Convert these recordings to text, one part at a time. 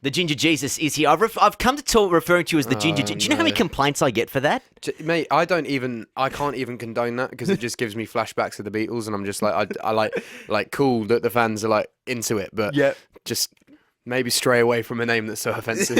The Ginger Jesus is here. I've come to talk referring to you as the Ginger. Do you know how many complaints I get for that? Mate, I can't even condone that because it just gives me flashbacks to the Beatles, and I'm just like, I like cool that the fans are like into it, but just maybe stray away from a name that's so offensive.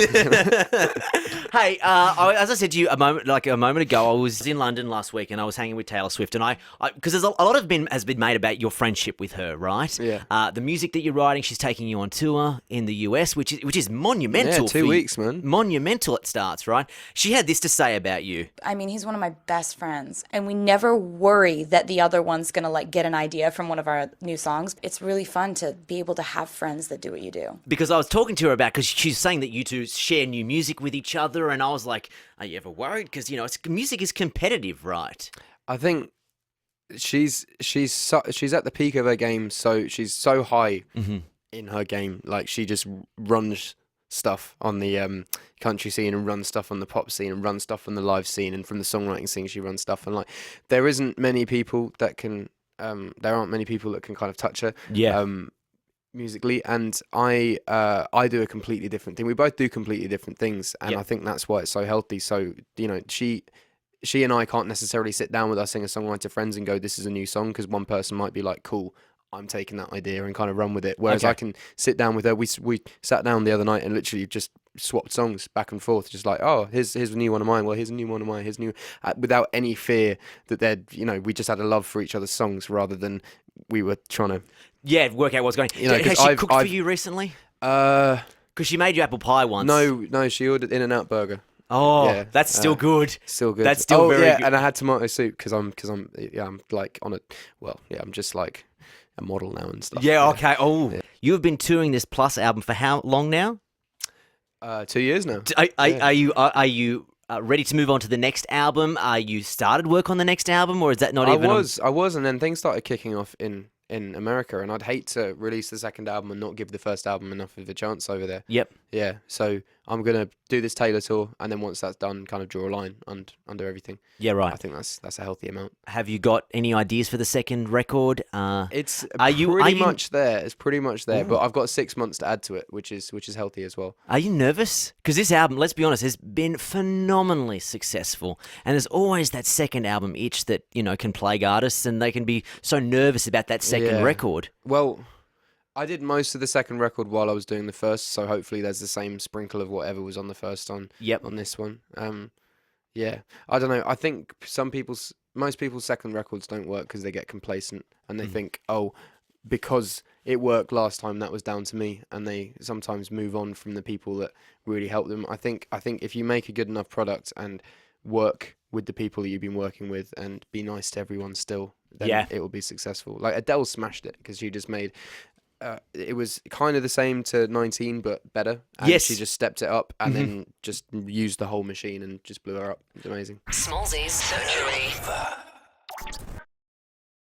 Hey, as I said to you a moment ago, I was in London last week and I was hanging with Taylor Swift, and I because there's a lot has been made about your friendship with her, right? Yeah. The music that you're writing, she's taking you on tour in the US, which is monumental. Yeah, 2 weeks, man. Monumental it starts, right? She had this to say about you. I mean, he's one of my best friends, and we never worry that the other one's gonna like get an idea from one of our new songs. It's really fun to be able to have friends that do what you do. Because I was talking to her about, because she's saying that you two share new music with each other, and I was like, are you ever worried? Because, music is competitive, right? I think she's at the peak of her game, so she's so high in her game. Like, she just runs stuff on the country scene and runs stuff on the pop scene and runs stuff on the live scene, and from the songwriting scene she runs stuff, and like there aren't many people that can kind of touch her. Musically, and I do a completely different thing. We both do completely different things, and I think that's why it's so healthy. So she and I can't necessarily sit down with our singer-songwriter friends and go, this is a new song, because one person might be like, cool, I'm taking that idea and kind of run with it, whereas I can sit down with her. We sat down the other night and literally just swapped songs back and forth, just like, oh, here's a new one of mine, well, here's a new one of mine, without any fear that we just had a love for each other's songs rather than we were trying to work out what's going on. Has she cooked for you recently? Because she made you apple pie once. No, she ordered In-N-Out burger. Oh, yeah, that's still good. Still good. That's still very good. And I had tomato soup because I'm like I'm just like a model now and stuff. Yeah, okay. Oh, you have been touring this Plus album for how long now? 2 years now. Are you ready to move on to the next album? Are you started work on the next album, or is that not even? I was, and then things started kicking off in America, and I'd hate to release the second album and not give the first album enough of a chance over there. Yep. Yeah, so I'm gonna do this Taylor tour, and then once that's done, kind of draw a line under everything. Yeah, right. I think that's a healthy amount. Have you got any ideas for the second record? It's pretty much there. It's pretty much there, but I've got 6 months to add to it, which is healthy as well. Are you nervous? Because this album, let's be honest, has been phenomenally successful, and there's always that second album itch that can plague artists, and they can be so nervous about that second record. Well, I did most of the second record while I was doing the first, so hopefully there's the same sprinkle of whatever was on the first on this one. Yeah, I don't know. I think most people's second records don't work because they get complacent and they think, oh, because it worked last time, that was down to me, and they sometimes move on from the people that really helped them. I think if you make a good enough product and work with the people that you've been working with and be nice to everyone still, then it will be successful. Like Adele smashed it because she just made. It was kind of the same to 19, but better. And she just stepped it up and then just used the whole machine and just blew her up. It's amazing. Smallzy's Surgery.